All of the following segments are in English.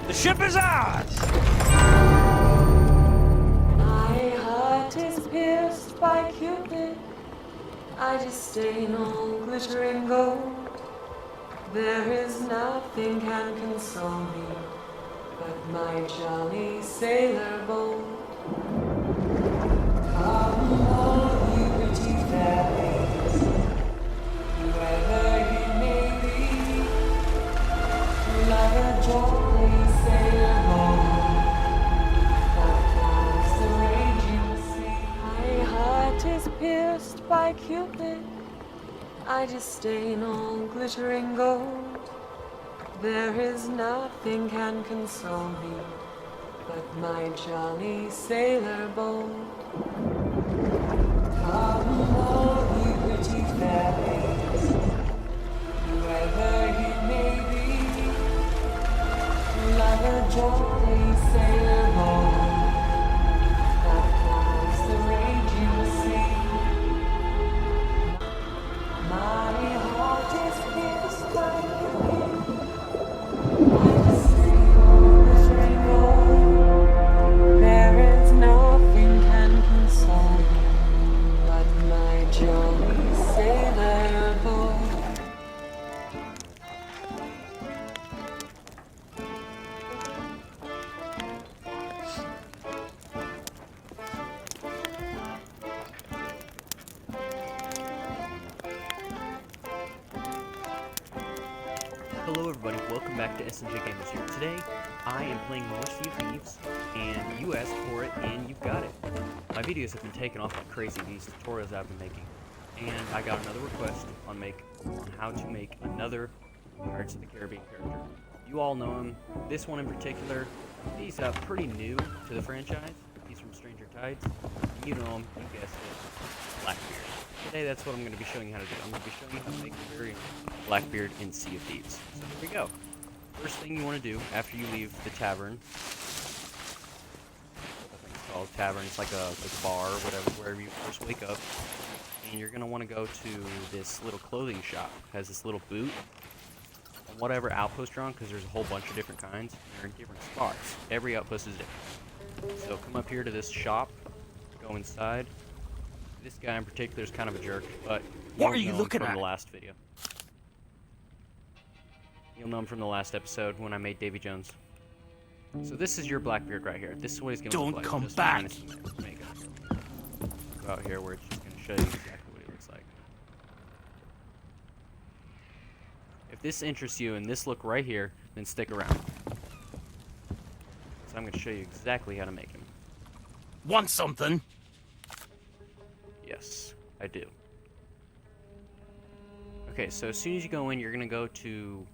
The ship is ours! My heart is pierced by Cupid. I disdain all glittering gold. There is nothing can console me but my jolly sailor bold. Come all you pretty fairies, whoever you may be, like a jolly sailor bold that calms the raging sea. My heart is pierced by Cupid. I disdain all glittering gold. There is nothing can console me but my jolly sailor bold. Come all you pretty fairies, whoever you may be, like a jolly sailor bold that calms the raging sea. My heart is pierced by Cupid. I disdain all glittering gold. There is nothing can console me but my jolly sailor boy. Hello everybody, welcome back to SNJ Gamers here. Today, I am playing more Sea of Thieves, and you asked for it, and you've got it. My videos have been taken off like crazy, these tutorials I've been making, and I got another request on how to make another Pirates of the Caribbean character. You all know him. This one in particular, he's pretty new to the franchise. He's from Stranger Tides. You know him, you guessed it, Blackbeard. Today, that's what I'm going to be showing you how to do. I'm going to be showing you how to make a variant Blackbeard in Sea of Thieves. So here we go. First thing you want to do after you leave the tavern, what I think it's called, tavern, it's like a bar or whatever, wherever you first wake up, and you're going to want to go to this little clothing shop. It has this little boot, and whatever outpost you're on, because there's a whole bunch of different kinds, and they're in different spots. Every outpost is different. So come up here to this shop, go inside. This guy in particular is kind of a jerk, but What are you know him looking from at? the last video. You'll know him from the last episode when I made Davy Jones. So this is your Blackbeard right here. This is what he's going to look like. Don't come just back. minus the makeup. Go out here where it's just going to show you exactly what he looks like. If this interests you and this look right here, then stick around. So I'm going to show you exactly how to make him. Want something? Yes, I do. Okay, so as soon as you go in, you're going to go to,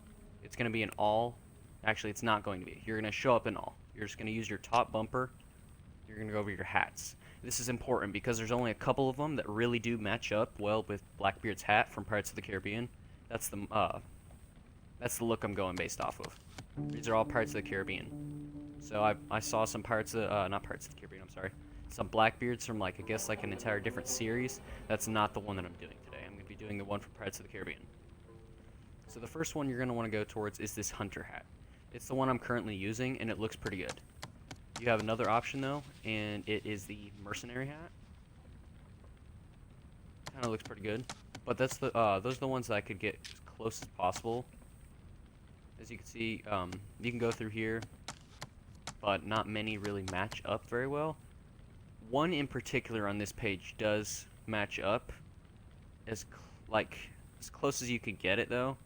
it's going to be an all. Actually, it's not going to be. You're going to show up in all. You're just going to use your top bumper. You're going to go over your hats. This is important because there's only a couple of them that really do match up well with Blackbeard's hat from Pirates of the Caribbean. That's the look I'm going based off of. These are all Pirates of the Caribbean. So I saw some not Pirates of the Caribbean, I'm sorry. Some Blackbeards from I guess an entire different series. That's not the one that I'm doing today. I'm going to be doing the one from Pirates of the Caribbean. So the first one you're going to want to go towards is this hunter hat. It's the one I'm currently using, and it looks pretty good. You have another option though, and it is the mercenary hat. Kind of looks pretty good, but that's those are the ones that I could get as close as possible. As you can see, you can go through here, but not many really match up very well. One in particular on this page does match up as close as you could get it though.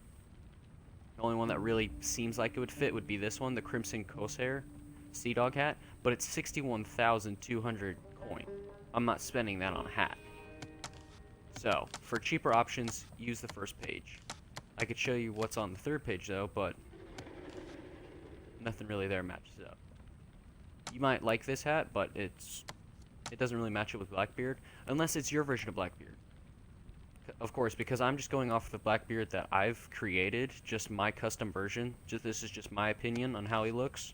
The only one that really seems like it would fit would be this one, the Crimson Corsair Sea Dog hat, but it's 61,200 coin. I'm not spending that on a hat. So, for cheaper options, use the first page. I could show you what's on the third page though, but nothing really there matches up. You might like this hat, but it doesn't really match up with Blackbeard, unless it's your version of Blackbeard. Of course, because I'm just going off the Blackbeard that I've created, just my custom version. This is just my opinion on how he looks.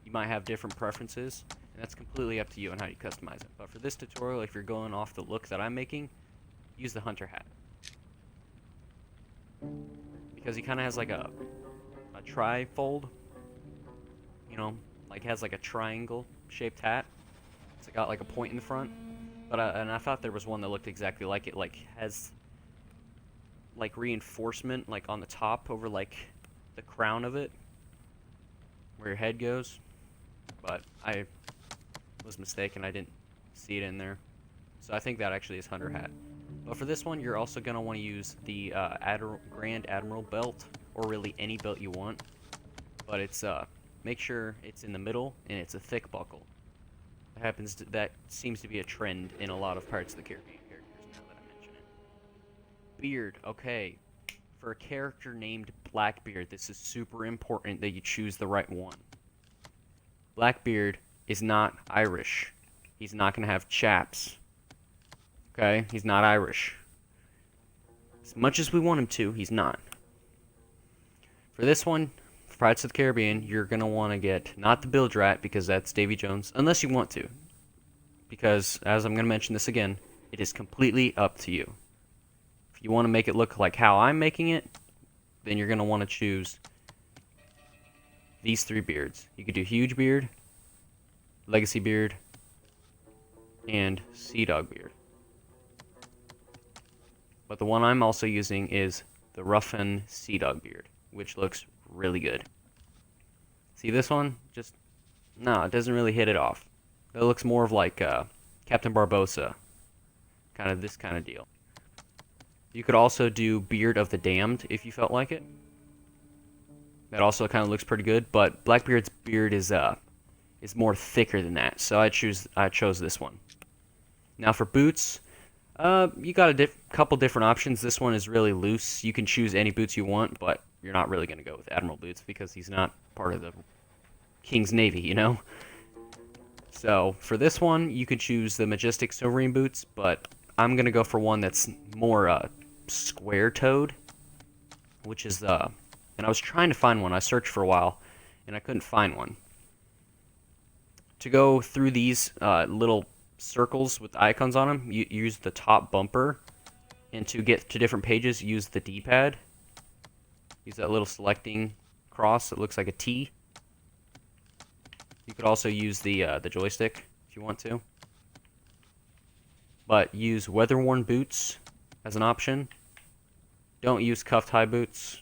You might have different preferences, and that's completely up to you on how you customize it. But for this tutorial, if you're going off the look that I'm making, use the hunter hat. Because he kind of has like a tri-fold. you know, like has like a triangle shaped hat. It's got like a point in the front. But and I thought there was one that looked exactly like it, like has like reinforcement like on the top over like the crown of it, where your head goes. But I was mistaken. I didn't see it in there. So I think that actually is Hunter Hat. But for this one, you're also going to want to use the Grand Admiral belt, or really any belt you want. But it's make sure it's in the middle and it's a thick buckle. That seems to be a trend in a lot of Pirates of the Caribbean characters now that I mention it. Beard, okay. For a character named Blackbeard, this is super important that you choose the right one. Blackbeard is not Irish. He's not going to have chaps. Okay? He's not Irish. As much as we want him to, he's not. For this one, for Pirates of the Caribbean, you're going to want to get not the Bilge Rat, because that's Davy Jones, unless you want to. Because, as I'm going to mention this again, it is completely up to you. If you want to make it look like how I'm making it, then you're going to want to choose these 3 beards. You could do Huge Beard, Legacy Beard, and Sea Dog Beard. But the one I'm also using is the Ruffin Sea Dog Beard, which looks really good. See this one? Just, no, it doesn't really hit it off. It looks more of like Captain Barbossa. Kind of this kind of deal. You could also do Beard of the Damned if you felt like it. That also kind of looks pretty good, but Blackbeard's beard is more thicker than that, so I chose this one. Now for boots, you got a couple different options. This one is really loose. You can choose any boots you want, but you're not really going to go with Admiral boots because he's not part of the King's Navy, you know? So for this one, you could choose the Majestic Silverine boots, but I'm going to go for one that's more square-toed, which is and I was trying to find one. I searched for a while, and I couldn't find one. To go through these little circles with icons on them, you use the top bumper, and to get to different pages, use the D-pad. Use that little selecting cross that looks like a T. You could also use the joystick if you want to. But use weather-worn boots as an option. Don't use cuffed high boots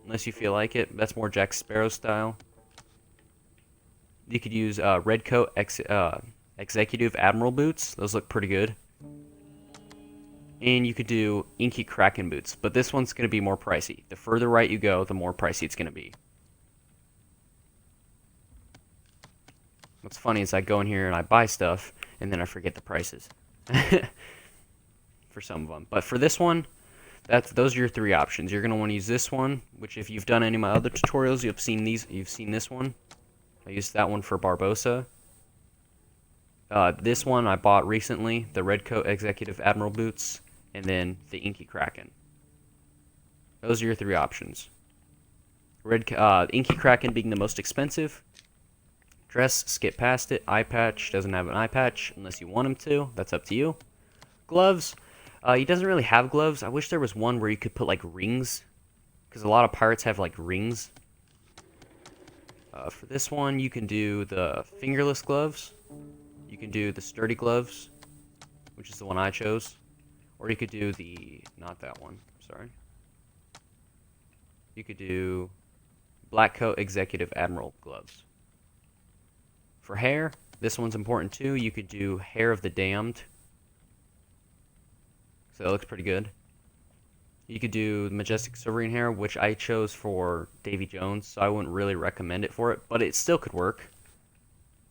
unless you feel like it. That's more Jack Sparrow style. You could use Redcoat Executive Admiral boots. Those look pretty good. And you could do Inky Kraken boots, but this one's going to be more pricey. The further right you go, the more pricey it's going to be. What's funny is I go in here and I buy stuff, and then I forget the prices. For some of them. But for this one, those are your 3 options. You're going to want to use this one, which if you've done any of my other tutorials, you've seen this one. I used that one for Barbossa. This one I bought recently, the Redcoat Executive Admiral boots, and then the Inky Kraken. Those are your 3 options. Inky Kraken being the most expensive. Dress, skip past it. Eye patch, doesn't have an eye patch unless you want him to. That's up to you. Gloves, he doesn't really have gloves. I wish there was one where you could put like rings, because a lot of pirates have like rings. For this one, you can do the fingerless gloves. You can do the sturdy gloves, which is the one I chose. Or you could do not that one, sorry. You could do Blackcoat Executive Admiral gloves. For hair, this one's important too. You could do Hair of the Damned. So that looks pretty good. You could do Majestic Silverine hair, which I chose for Davy Jones, so I wouldn't really recommend it for it, but it still could work,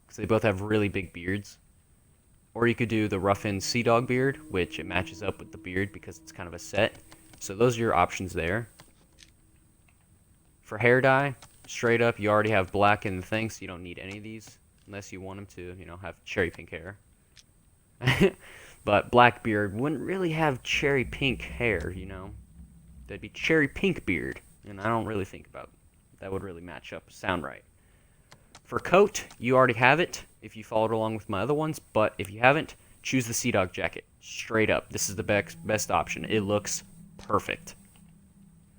because they both have really big beards. Or you could do the Ruffin Sea Dog beard, which it matches up with the beard because it's kind of a set. So those are your options there. For hair dye, straight up, you already have black in the thing, so you don't need any of these, unless you want them to, have cherry pink hair. But Blackbeard wouldn't really have cherry pink hair, That'd be cherry pink beard, and I don't really think about that would really match up, sound right. For coat, you already have it if you followed along with my other ones, but if you haven't, choose the Sea Dog jacket. Straight up, this is the best option. It looks perfect.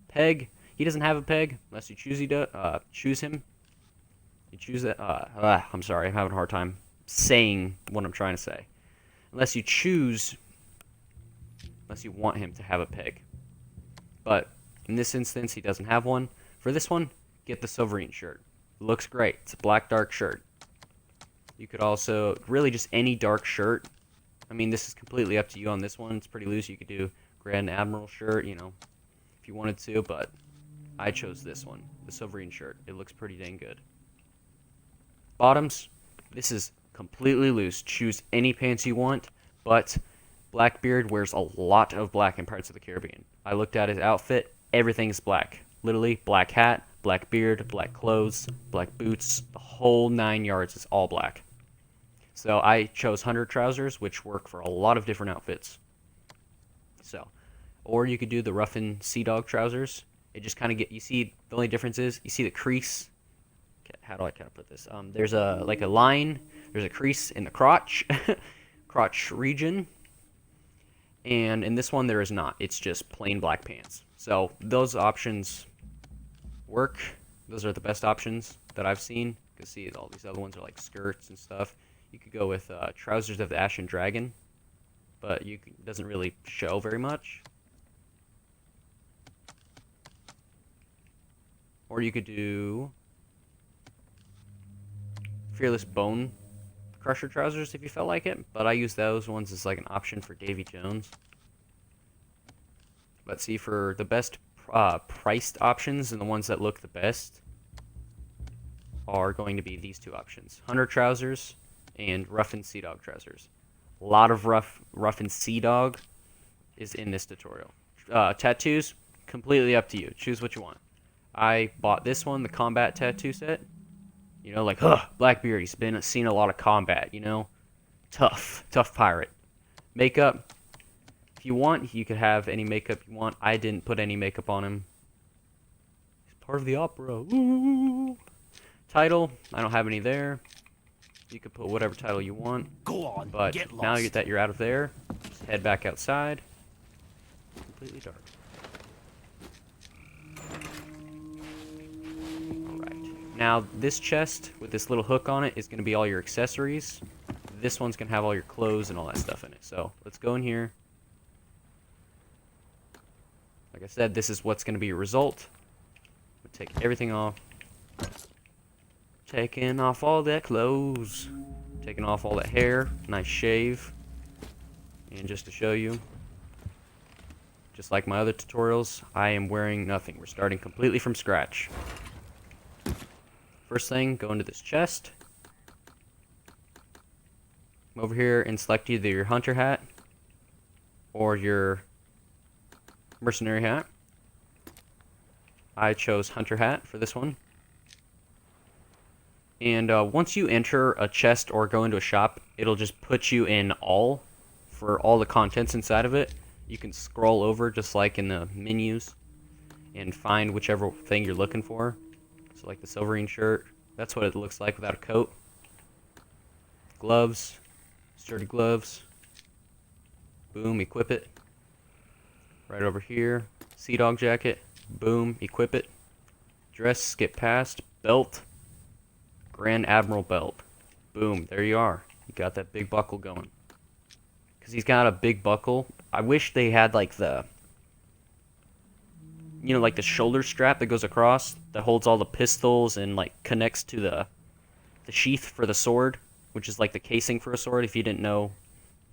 Peg, he doesn't have a peg unless you choose him. You choose that. I'm sorry, I'm having a hard time saying what I'm trying to say. Unless you want him to have a pig. But in this instance, he doesn't have one. For this one, get the Sovereign shirt. It looks great. It's a black dark shirt. You could also, really just any dark shirt. I mean, this is completely up to you on this one. It's pretty loose. You could do Grand Admiral shirt, you know, if you wanted to, but I chose this one, the Sovereign shirt. It looks pretty dang good. Bottoms, this is completely loose. Choose any pants you want, but Blackbeard wears a lot of black in Pirates of the Caribbean. I looked at his outfit, everything's black. Literally, black hat, black beard, black clothes, black boots, the whole 9 yards is all black. So I chose hunter trousers, which work for a lot of different outfits. So, or you could do the roughened Sea Dog trousers. It just kind of you see, the only difference is, you see the crease. How do I kind of put this? There's a line, there's a crease in the crotch, crotch region. And in this one, there is not. It's just plain black pants. So those options work. Those are the best options that I've seen. You can see all these other ones are like skirts and stuff. You could go with trousers of the Ashen Dragon, but it doesn't really show very much. Or you could do Fearless Bone Crusher trousers if you felt like it, but I use those ones as like an option for Davy Jones. But see, for the best priced options and the ones that look the best are going to be these two options: Hunter trousers and roughened Sea Dog trousers. A lot of roughened Sea Dog is in this tutorial. Tattoos, completely up to you. Choose what you want. I bought this one, the combat tattoo set. You know, like, Blackbeard, he's seen a lot of combat, you know? Tough pirate. Makeup, if you want, you could have any makeup you want. I didn't put any makeup on him. He's part of the opera. Ooh. Title, I don't have any there. You could put whatever title you want. Go on, but get now lost. that you're out of there, just head back outside. Completely dark. Now, this chest with this little hook on it is going to be all your accessories. This one's going to have all your clothes and all that stuff in it. So, let's go in here. Like I said, this is what's going to be your result. We'll take everything off. Taking off all that clothes. Taking off all that hair. Nice shave. And just to show you, just like my other tutorials, I am wearing nothing. We're starting completely from scratch. First thing, go into this chest. Come over here and select either your hunter hat or your mercenary hat. I chose hunter hat for this one. And once you enter a chest or go into a shop, it'll just put you in all for all the contents inside of it. You can scroll over just like in the menus and find whichever thing you're looking for. So like the Sovereign shirt, that's what it looks like without a coat. Gloves, sturdy gloves. Boom, equip it. Right over here, Sea Dog jacket. Boom, equip it. Dress, skip past. Belt, Grand Admiral belt. Boom, there you are. You got that big buckle going. Because he's got a big buckle. I wish they had like the, you know, like the shoulder strap that goes across that holds all the pistols and like connects to the sheath for the sword, which is like the casing for a sword. If you didn't know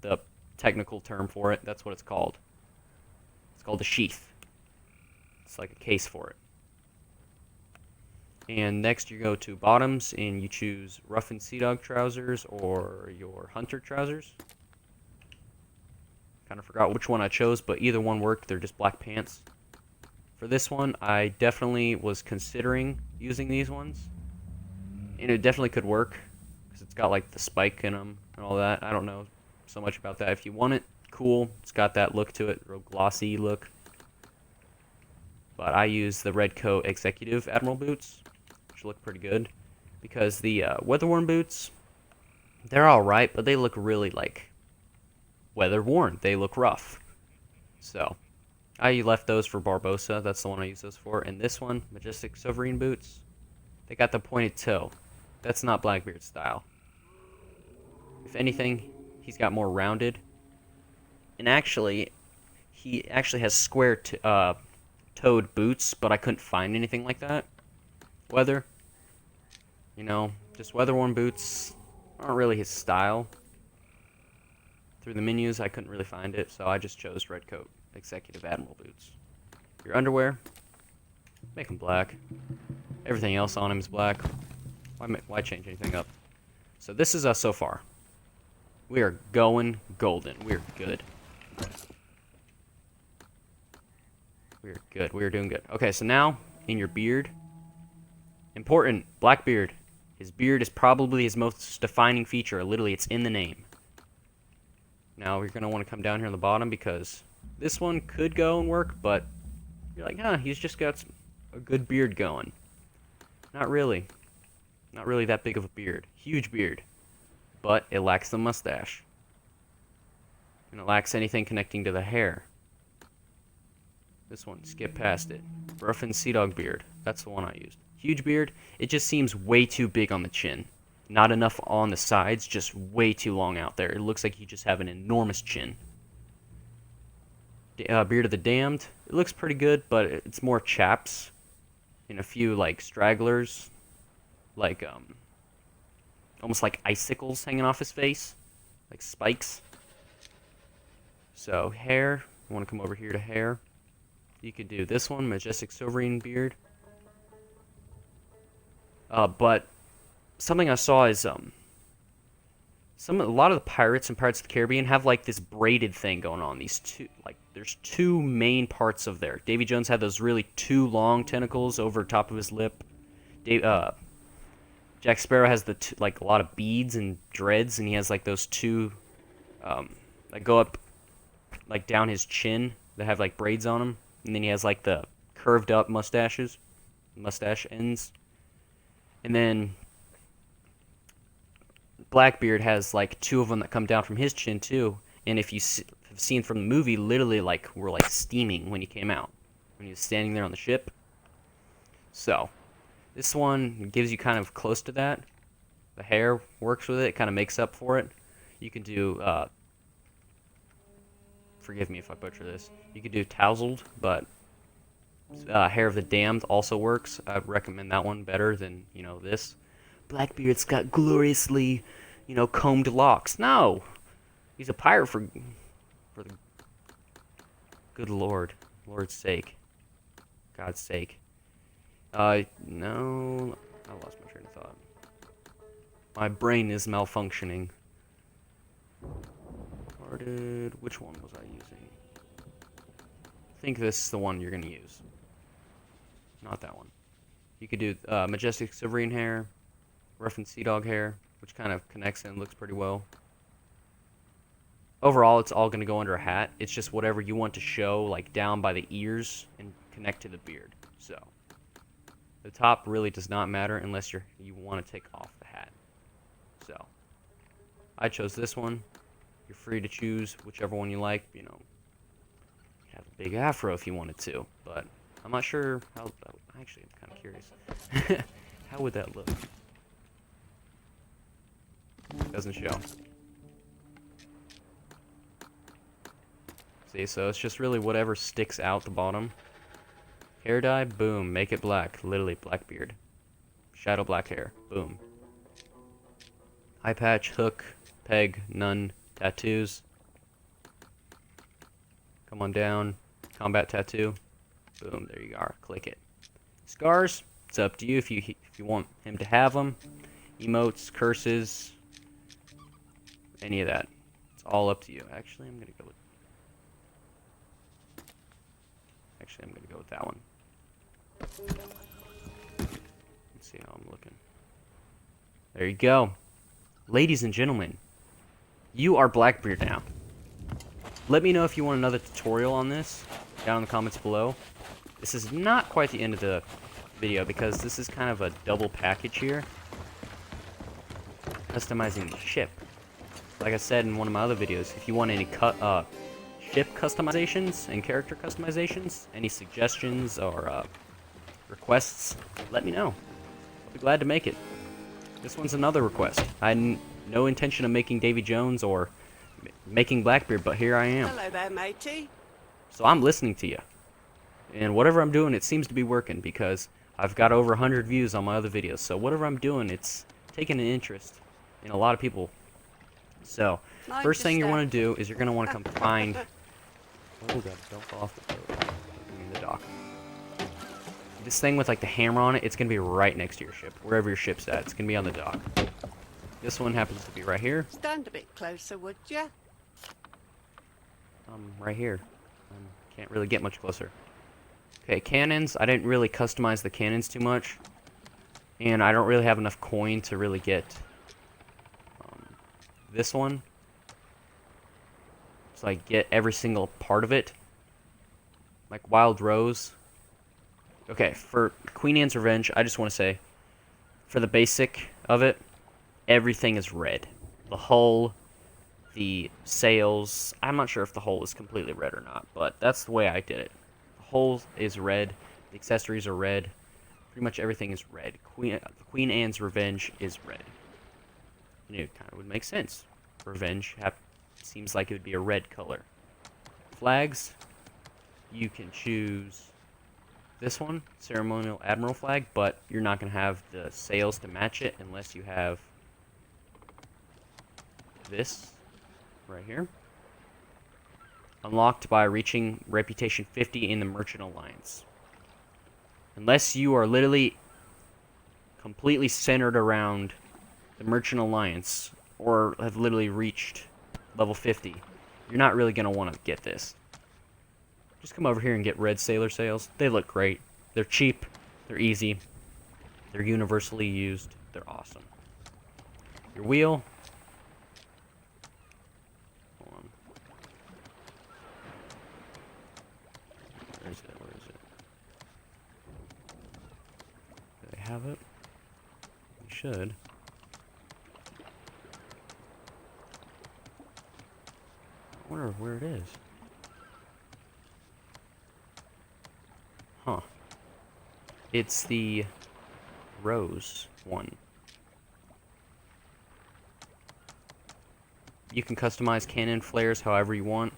the technical term for it, that's what it's called. It's called a sheath. It's like a case for it. And next you go to bottoms and you choose roughened Sea Dog trousers or your hunter trousers. Kind of forgot which one I chose, but either one worked. They're just black pants. For this one, I definitely was considering using these ones. And it definitely could work, because it's got like the spike in them and all that. I don't know so much about that. If you want it, cool. It's got that look to it, real glossy look. But I use the Red Coat Executive Admiral boots, which look pretty good. Because the weather-worn boots, they're alright, but they look really like weather-worn. They look rough. So I left those for Barbossa. That's the one I use those for. And this one, Majestic Sovereign boots, they got the pointed toe. That's not Blackbeard's style. If anything, he's got more rounded. And actually, he actually has square toed boots, but I couldn't find anything like that. Weather. You know, just weather-worn boots aren't really his style. Through the menus, I couldn't really find it, so I just chose red coat, executive admiral boots. Your underwear, make them black. Everything else on him is black. Why change anything up? So this is us so far. We are going golden. We're good. We're good. We're doing good. Okay, so now, in your beard. Important, Blackbeard. His beard is probably his most defining feature. Literally, it's in the name. Now, you're going to want to come down here on the bottom because this one could go and work, but you're like, huh, he's just got a good beard going. Not really. Not really that big of a beard. Huge beard. But it lacks the mustache. And it lacks anything connecting to the hair. This one, skip past it. Ruffin Sea Dog beard. That's the one I used. Huge beard. It just seems way too big on the chin. Not enough on the sides, just way too long out there. It looks like you just have an enormous chin. Beard of the Damned. It looks pretty good, but it's more chaps. And a few, like, stragglers. Like, almost like icicles hanging off his face. Like spikes. So, hair. I want to come over here to hair. You could do this one, Majestic Silverine beard. But something I saw is a lot of the pirates in Pirates of the Caribbean have like this braided thing going on. These two, like, there's two main parts of there. Davy Jones had those really two long tentacles over top of his lip. Jack Sparrow has like a lot of beads and dreads, and he has like those two that go up like down his chin that have like braids on them, and then he has like the curved up mustache ends, and then Blackbeard has like two of them that come down from his chin too. And if you have seen from the movie, literally like were like steaming when he came out, when he was standing there on the ship. So this one gives you kind of close to that. The hair works with it. It kind of makes up for it. You can do, forgive me if I butcher this. You could do tousled, but Hair of the Damned also works. I'd recommend that one better than, you know, this. Blackbeard's got gloriously, you know, combed locks. No! He's a pirate for the good Lord. Lord's sake. God's sake. No, I lost my train of thought. My brain is malfunctioning. Which one was I using? I think this is the one you're gonna use. Not that one. You could do Majestic Silverine hair, Ruffin Sea Dog hair, which kind of connects and looks pretty well. Overall, it's all gonna go under a hat. It's just whatever you want to show, like down by the ears and connect to the beard. So. The top really does not matter unless you want to take off the hat. So, I chose this one. You're free to choose whichever one you like. You know, you have a big afro if you wanted to, but I'm not sure how. Actually, I'm kind of curious. How would that look? Doesn't show. See, so it's just really whatever sticks out the bottom. Hair dye, boom, make it black. Literally, Blackbeard. Shadow black hair, boom. Eye patch, hook, peg, none, tattoos. Come on down, combat tattoo. Boom, there you are, click it. Scars, it's up to you if you want him to have them. Emotes, curses, any of that. It's all up to you. Actually, I'm gonna go with that one. Let's see how I'm looking. There you go. Ladies and gentlemen, you are Blackbeard now. Let me know if you want another tutorial on this down in the comments below. This is not quite the end of the video because this is kind of a double package here. Customizing the ship. Like I said in one of my other videos, if you want any ship customizations and character customizations, any suggestions or requests, let me know. I'll be glad to make it. This one's another request. I had no intention of making Davy Jones or making Blackbeard, but here I am. Hello there, matey. So I'm listening to you. And whatever I'm doing, it seems to be working because I've got over 100 views on my other videos. So whatever I'm doing, it's taking an interest in a lot of people. So, Mind first your thing you step. want to do is you're going to want to come find... Oh god, don't fall off the boat. In the dock. This thing with like the hammer on it, it's going to be right next to your ship. Wherever your ship's at, it's going to be on the dock. This one happens to be right here. Stand a bit closer, would ya? Right here. Can't really get much closer. Okay, cannons. I didn't really customize the cannons too much. And I don't really have enough coin to really get this one. So I get every single part of it. Like Wild Rose. Okay, for Queen Anne's Revenge, I just want to say, for the basic of it, everything is red. The hull, the sails, I'm not sure if the hull is completely red or not, but that's the way I did it. The hull is red, the accessories are red, pretty much everything is red. Queen Anne's Revenge is red. And it kind of would make sense. Revenge seems like it would be a red color. Flags, you can choose this one, Ceremonial Admiral flag, but you're not going to have the sails to match it unless you have this right here. Unlocked by reaching Reputation 50 in the Merchant Alliance. Unless you are literally completely centered around the Merchant Alliance or have literally reached level 50, you're not really going to want to get this. Just come over here and get red sailor sails. They look great. They're cheap. They're easy. They're universally used. They're awesome. Your wheel. Hold on. Where is it? Where is it? Do they have it? We should. I wonder where it is. Huh. It's the rose one. You can customize cannon flares however you want.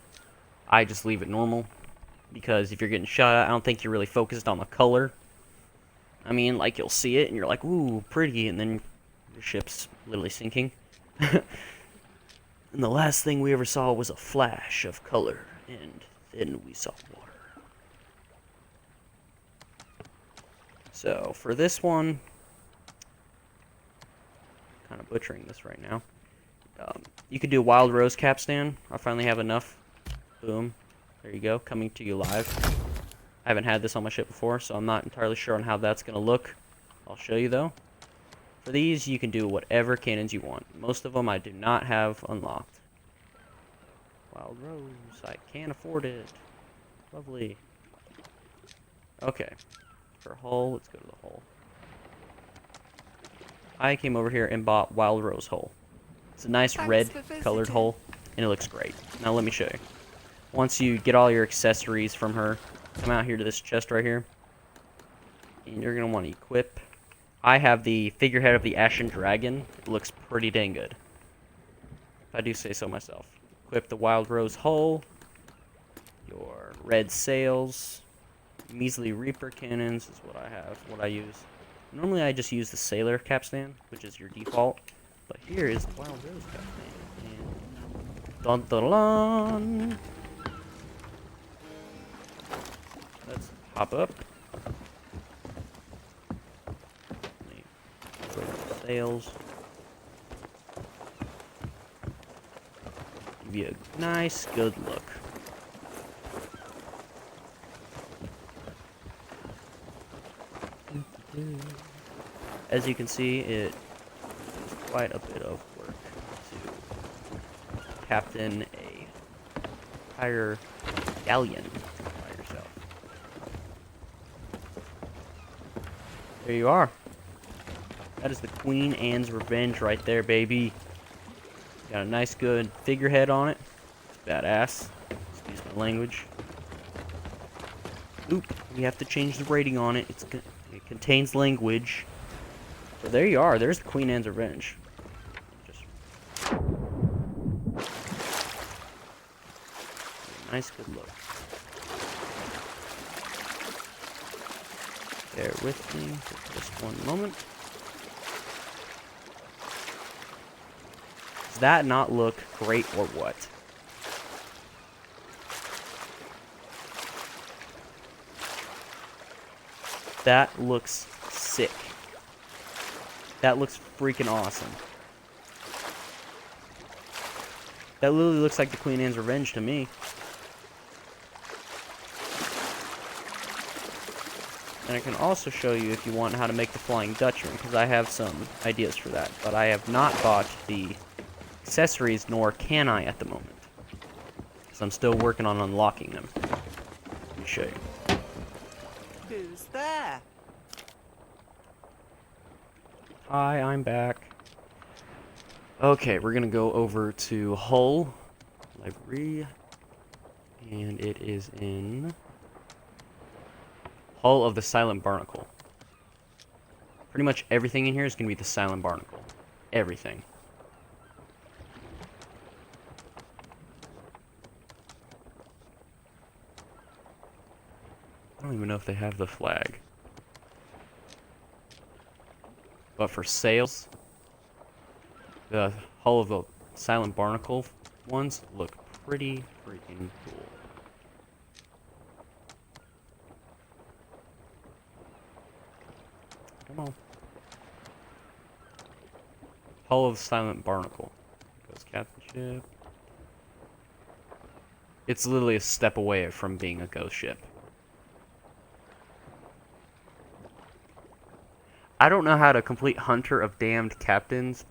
I just leave it normal. Because if you're getting shot at, I don't think you're really focused on the color. I mean, like, you'll see it and you're like, ooh, pretty, and then your ship's literally sinking. And the last thing we ever saw was a flash of color, and then we saw water. So, for this one, kind of butchering this right now, you could do a Wild Rose capstan. I finally have enough. Boom. There you go, coming to you live. I haven't had this on my ship before, so I'm not entirely sure on how that's going to look. I'll show you, though. For these, you can do whatever cannons you want. Most of them I do not have unlocked. Wild Rose, I can't afford it. Lovely. Okay. For hull, let's go to the hull. I came over here and bought Wild Rose hull. It's a nice red colored hull, and it looks great. Now let me show you. Once you get all your accessories from her, come out here to this chest right here, and you're going to want to equip. I have the figurehead of the Ashen Dragon. It looks pretty dang good, if I do say so myself. Equip the Wild Rose hull, your red sails, Measly Reaper cannons is what I have, what I use. Normally I just use the Sailor capstan, which is your default, but here is the Wild Rose capstan. And dun dun dun! Let's hop up. Sails. Give you a nice, good look. As you can see, it is quite a bit of work to captain a entire galleon by yourself. There you are. That is the Queen Anne's Revenge right there, baby. Got a nice, good figurehead on it. It's badass. Excuse my language. Oop, we have to change the rating on it. It contains language. So there you are. There's the Queen Anne's Revenge. Just nice, good look. Bear with me for just one moment. Does that not look great or what? That looks sick. That looks freaking awesome. That literally looks like the Queen Anne's Revenge to me. And I can also show you, if you want, how to make the Flying Dutchman, because I have some ideas for that. But I have not bought the accessories, nor can I at the moment. Because I'm still working on unlocking them. Let me show you. Who's there? Hi, I'm back. Okay, we're gonna go over to Hull Library, and it is in Hull of the Silent Barnacle. Pretty much everything in here is gonna be the Silent Barnacle. Everything. I don't even know if they have the flag. But for sales, the Hull of the Silent Barnacle ones look pretty freaking cool. Come on. Hull of Silent Barnacle. Ghost captain ship. It's literally a step away from being a ghost ship. I don't know how to complete Hunter of Damned Captains.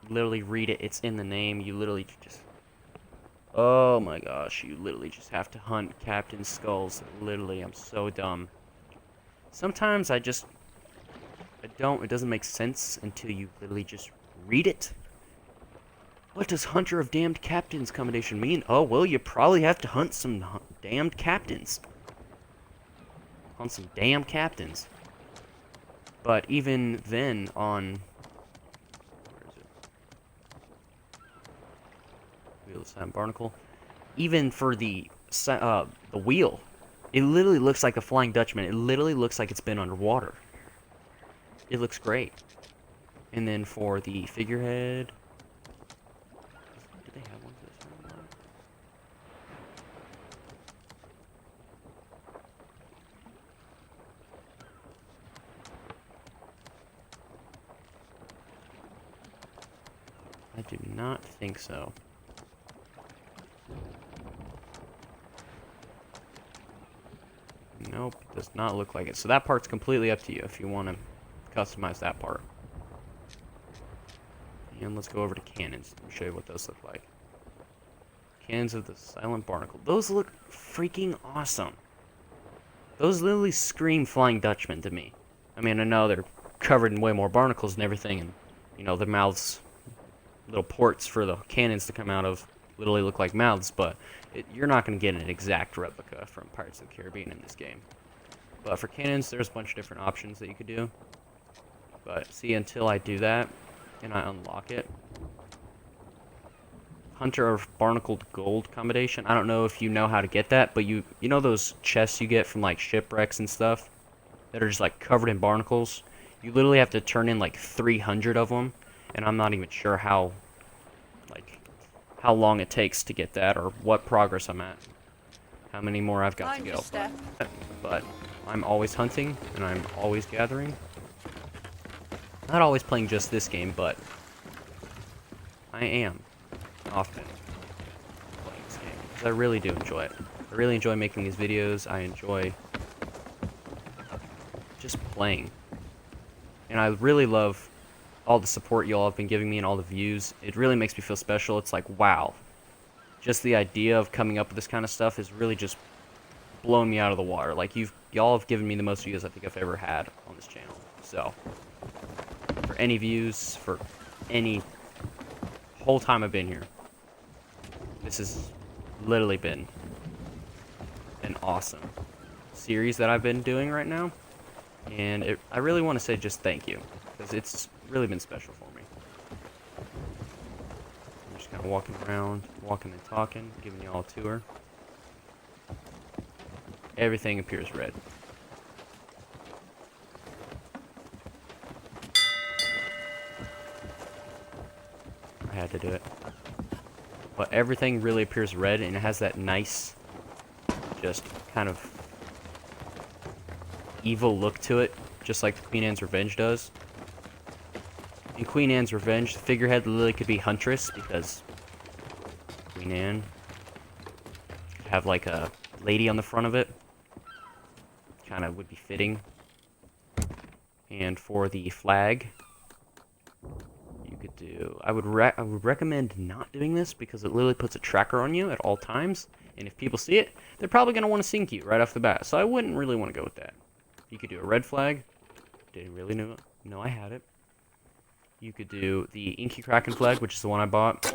Literally read it. It's in the name. You literally just... Oh my gosh. You literally just have to hunt captain skulls. Literally, I'm so dumb. Sometimes I don't. It doesn't make sense until you literally just read it. What does Hunter of Damned Captains combination mean? Oh, well, you probably have to hunt some damned captains. Hunt some damn captains. But even then, on... Where is it? Wheel of Silent Barnacle. Even for the wheel, it literally looks like a Flying Dutchman. It literally looks like it's been underwater. It looks great. And then for the figurehead... Did they have one for this one? I do not think so. Nope, it does not look like it. So that part's completely up to you if you want to customize that part. And let's go over to cannons and show you what those look like. Cannons of the Silent Barnacle. Those look freaking awesome. Those literally scream Flying Dutchman to me. I mean, I know they're covered in way more barnacles and everything, and, you know, their mouths, little ports for the cannons to come out of, literally look like mouths, but you're not going to get an exact replica from Pirates of the Caribbean in this game. But for cannons, there's a bunch of different options that you could do. But see, until I do that, and I unlock it, Hunter of Barnacled Gold combination, I don't know if you know how to get that, but you know those chests you get from, like, shipwrecks and stuff that are just, like, covered in barnacles? You literally have to turn in, like, 300 of them, and I'm not even sure how long it takes to get that, or what progress I'm at. How many more I've got to go. But I'm always hunting, and I'm always gathering. Not always playing just this game, but I am often playing this game, because I really do enjoy it. I really enjoy making these videos. I enjoy just playing. And I really love all the support y'all have been giving me and all the views. It really makes me feel special. It's like, wow. Just the idea of coming up with this kind of stuff is really just blowing me out of the water. Like, y'all have given me the most views I think I've ever had on this channel. So, for any views, for any whole time I've been here, this has literally been an awesome series that I've been doing right now. And I really want to say just thank you. because it's really been special for me. I'm just kind of walking around, walking and talking, giving you all a tour. Everything appears red. I had to do it. But everything really appears red, and it has that nice, just kind of evil look to it, just like the Queen Anne's Revenge does. In Queen Anne's Revenge, the figurehead literally could be Huntress, because Queen Anne could have like a lady on the front of it. Kind of would be fitting. And for the flag, you could do... I would recommend not doing this, because it literally puts a tracker on you at all times. And if people see it, they're probably going to want to sink you right off the bat. So I wouldn't really want to go with that. You could do a red flag. Didn't really know I had it. You could do the Inky Kraken flag, which is the one I bought.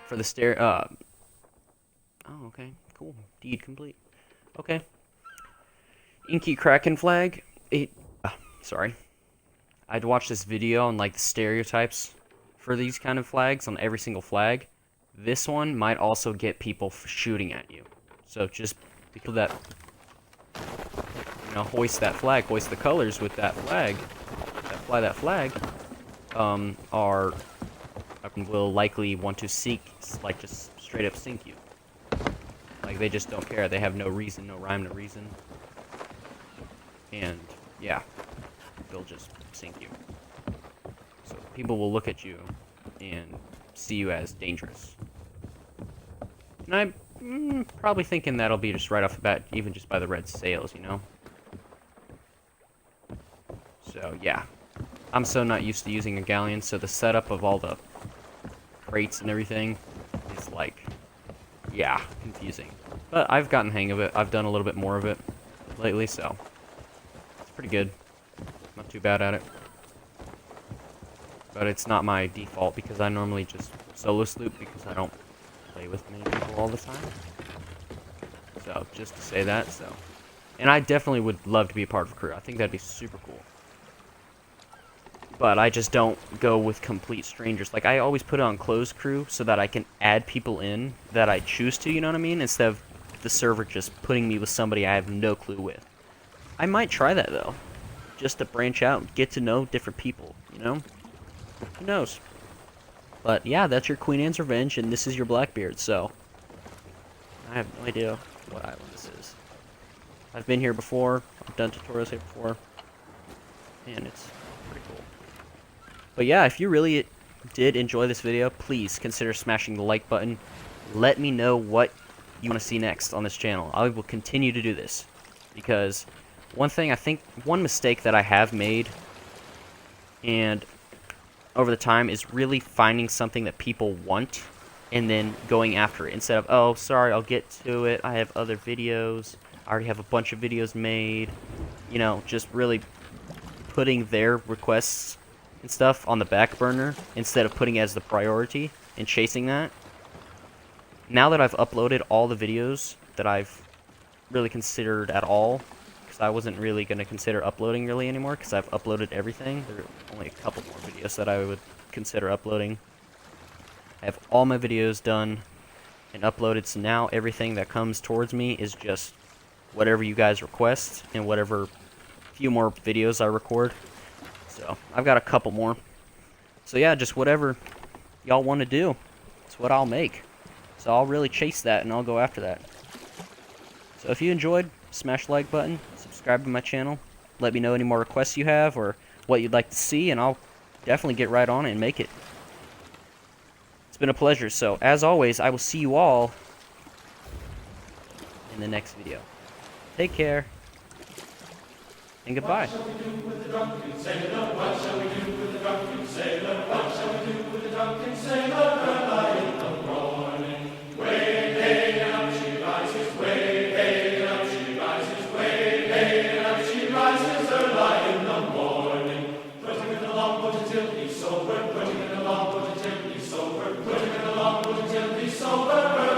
For the oh, okay. Cool. Deed complete. Okay. Inky Kraken flag. Sorry. I'd watched this video on, like, the stereotypes for these kind of flags on every single flag. This one might also get people shooting at you. So just people that, you know, hoist that flag, hoist the colors with that flag, that fly that flag, will likely want to seek, like, just straight up sink you. Like, they just don't care. They have no reason, no rhyme, no reason. And, yeah, they'll just sink you. So people will look at you and see you as dangerous. And I'm probably thinking that'll be just right off the bat, even just by the red sails, you know? So, yeah. I'm so not used to using a galleon, so the setup of all the crates and everything is, like, yeah, confusing. But I've gotten the hang of it. I've done a little bit more of it lately, so it's pretty good. Not too bad at it. But it's not my default, because I normally just solo sloop, because I don't play with many people all the time. So, just to say that, so. And I definitely would love to be a part of a crew. I think that'd be super cool. But I just don't go with complete strangers. Like, I always put it on closed crew so that I can add people in that I choose to, you know what I mean? Instead of the server just putting me with somebody I have no clue with. I might try that, though. Just to branch out and get to know different people, you know? Who knows? But, yeah, that's your Queen Anne's Revenge, and this is your Blackbeard, so... I have no idea what island this is. I've been here before. I've done tutorials here before. And it's pretty cool. But yeah, if you really did enjoy this video, please consider smashing the like button. Let me know what you want to see next on this channel. I will continue to do this. Because one mistake that I have made and over the time is really finding something that people want and then going after it. Instead of, oh, sorry, I'll get to it. I have other videos. I already have a bunch of videos made. You know, just really putting their requests and stuff on the back burner instead of putting it as the priority and chasing that. Now that I've uploaded all the videos that I've really considered at all, because I wasn't really going to consider uploading really anymore because I've uploaded everything. There are only a couple more videos that I would consider uploading. I have all my videos done and uploaded, so now everything that comes towards me is just whatever you guys request and whatever few more videos I record. So, I've got a couple more. So yeah, just whatever y'all want to do. It's what I'll make. So I'll really chase that and I'll go after that. So if you enjoyed, smash the like button, subscribe to my channel, let me know any more requests you have or what you'd like to see, and I'll definitely get right on it and make it. It's been a pleasure. So as always, I will see you all in the next video. Take care. And goodbye. What shall we do with the drunken sailor? What shall we do with the drunken sailor? What shall we do with the drunken sailor? Early in the morning. Way, hey, and up she rises. Way, hey, and up she rises. Way, hey, and up she rises. Early in the morning. Put him in the longboat until he's sober. Put him in the longboat until he's sober. Put him in the longboat until he's sober.